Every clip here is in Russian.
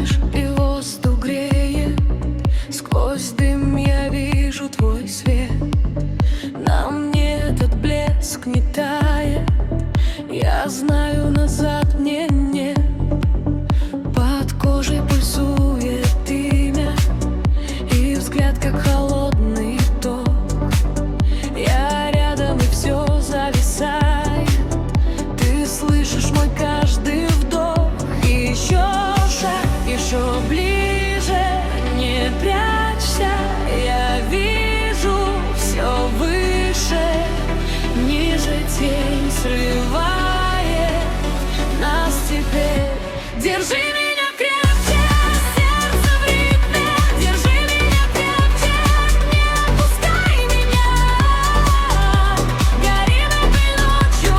смотришь, и воздух греет. Сквозь дым я вижу твой свет. На мне этот блеск не тает. Я знаю, назад мне нет. Под кожей пульсует имя, и взгляд как холодный ток. Я рядом, и все зависает. Ты слышишь мой каждый вдох. И еще шаг, еще ближе. Не прячься, я вижу все выше. Ниже тень срывает нас теперь. Держи меня крепче, сердце в ритме. Держи меня крепче, не отпускай меня. Горим этой ночью,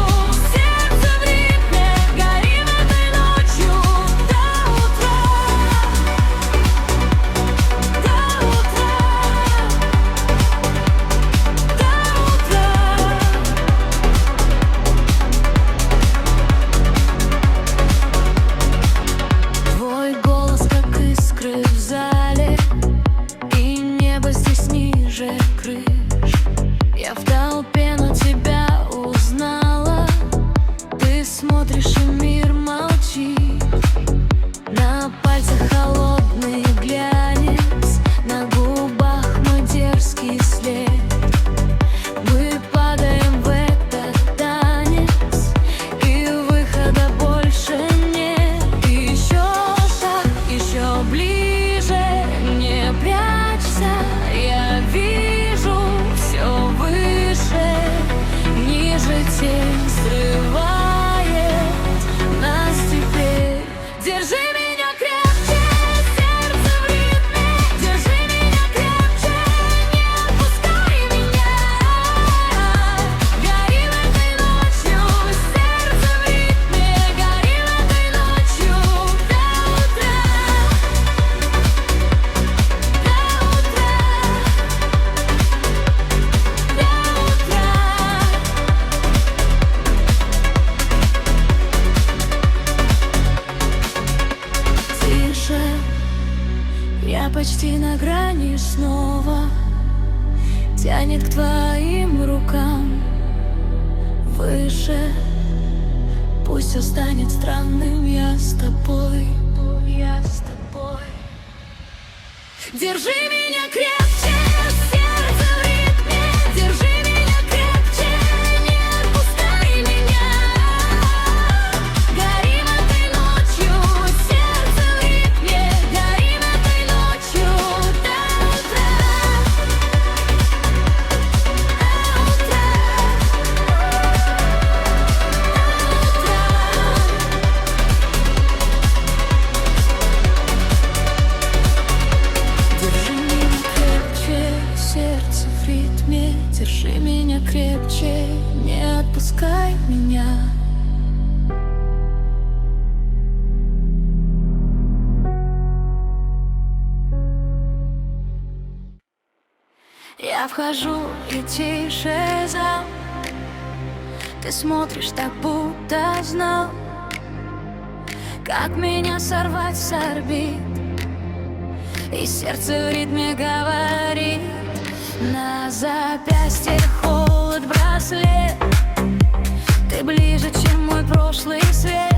сердце в ритме. Горим этой ночью до утра. До утра. До утра. Твой голос как искры в зале, и небо здесь ниже крыш. Я в толпе, но тебя узнала. Ты смотришь, и мир молчит. На пальцах холодный глянец, на губах мой дерзкий след. Мы падаем в этот танец, и выхода больше нет. И еще шаг, еще ближе. Не прячься, я вижу все выше. Ниже тень срывает нас теперь. Держи меня крепче, сердце в ритме. Держи меня крепче, не отпускай меня. Горим этой ночью, сердце в ритме. Горим этой ночью до утра. До утра. Тише, я почти на грани снова. Тянет к твоим рукам. Выше, пусть все станет странным. Я с тобой, я с тобой. Держи меня крепче, сердце в ритме. Держи меня крепче, не отпускай меня. Горим этой ночью, сердце в ритме. Горим этой ночью до утра. До утра. Держи меня крепче, сердце в ритме. Держи меня крепче, не отпускай меня. Я вхожу, и тише зал. Ты смотришь так, будто знал, как меня сорвать с орбит. И сердце в ритме говорит. На запястье холод, браслет. Ты ближе, чем мой прошлый свет.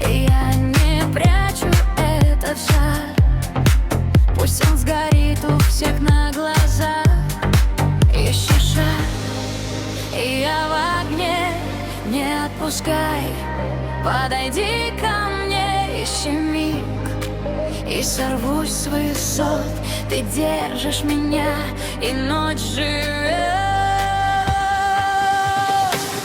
И я не прячу этот жар. Пусть он сгорит у всех на глазах. Еще шаг, и я в огне. Не отпускай, подойди ко мне. Еще миг, и сорвусь с высот. Ты держишь меня, и ночь живет.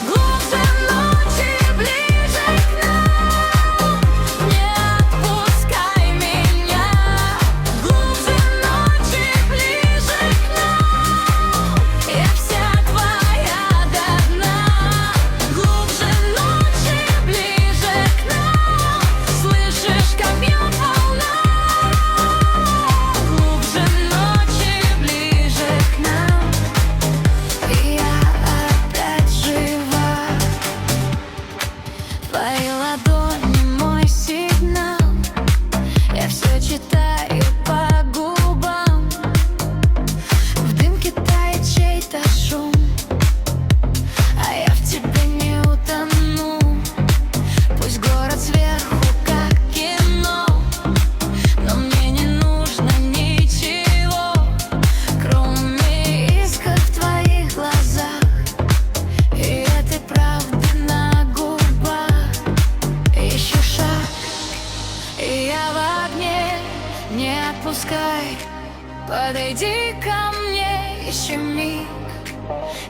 Глубже ночи, ближе к нам. Не отпускай меня. Глубже ночи, ближе к нам. Я вся твоя до дна. Глубже ночи, ближе к нам. Слышишь, как бьет волна. Глубже ночи, ближе к нам. отпускай. Подойди ко мне еще миг,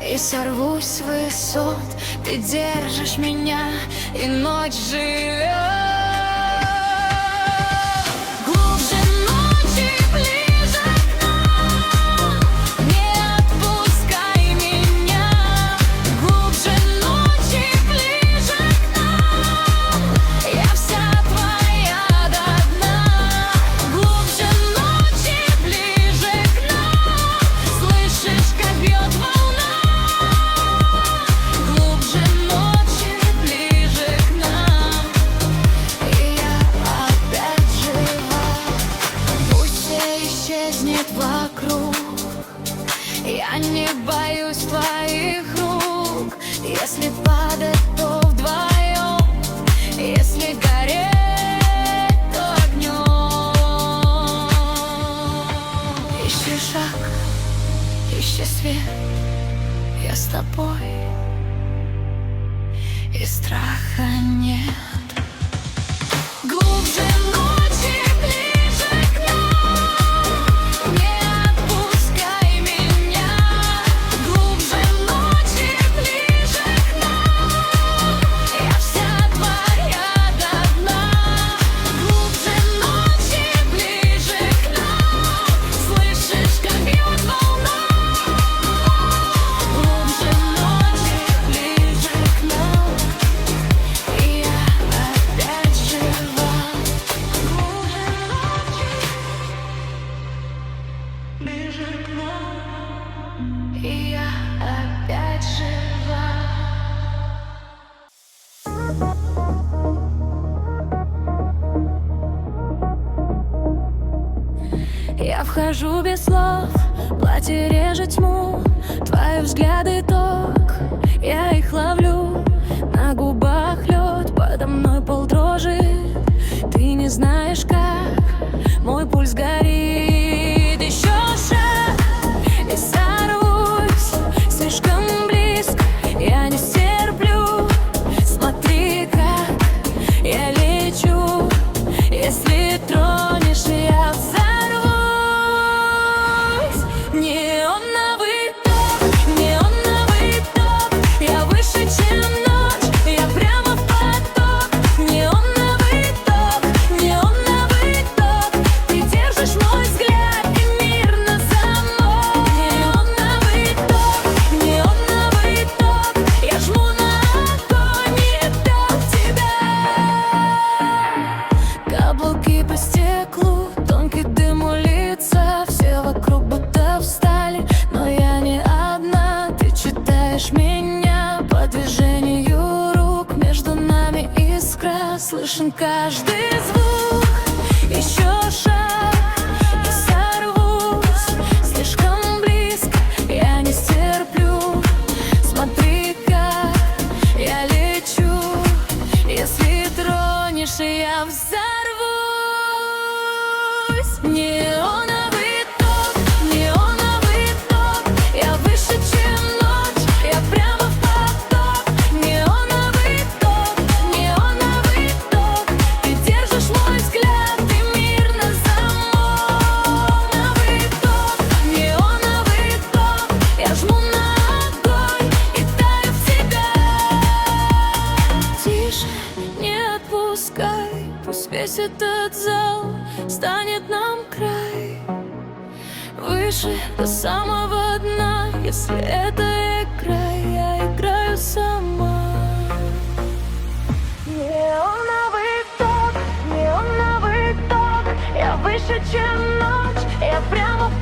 и сорвусь с высот. Ты держишь меня, и ночь живет. Глубже ночи, ближе к нам, не отпускай меня. Глубже ночи, ближе к нам, я вся твоя до дна. Глубже ночи, ближе к нам, слышишь, как бьет волна. Глубже ночи, ближе к нам, и я опять жива. Пусть все исчезнет вокруг, я не боюсь твоих рук. Если падать, то вдвоем, если гореть, то огнем. Ищи шаг, ищи свет, я с тобой, и страха нет. Глубже ночи, ближе к нам, не отпускай меня. Глубже ночи, ближе к нам, я вся твоя до дна. Глубже ночи, ближе к нам, слышишь, как бьет волна. Глубже ночи, ближе к нам, и я опять жива. Глубже ночи, ближе к нам, и я опять жива. Я вхожу без слов, платье режет тьму, твои взгляды ток, я их ловлю. На губах лед, подо мной полдрожи, ты не знаешь как, мой пульс горит. Еще шаг, и сорвусь, слишком близко, я не стерплю. Смотри, как я лечу, если тронешь, я взорвусь. Неоновый ток, я выше, чем ночь, я прямо в поток. Неоновый ток, ты держишь мой взгляд, и мир на замок. Неоновый ток, я жму на огонь и дам тебя. Каблуки по стеклу, тонкий дым у лица, все вокруг будто встали, но я не одна. Ты читаешь меня по движению рук, между нами искра, слышен каждый звук. Еще шаг, и сорвусь, слишком близко, я не стерплю. Смотри, как я лечу, если тронешь, я взорвусь. Неоновый ток, я выше, чем ночь, я прямо в поток. Неоновый ток, ты держишь мой взгляд, и мир на замок. Неоновый ток, я жму на огонь и таю в тебя. Тише, не отпускай, пусть весь этот зал станет нам край. Выше до самого дна, если это игра, я играю сама. Неоновый ток, я выше, чем ночь, я прямо в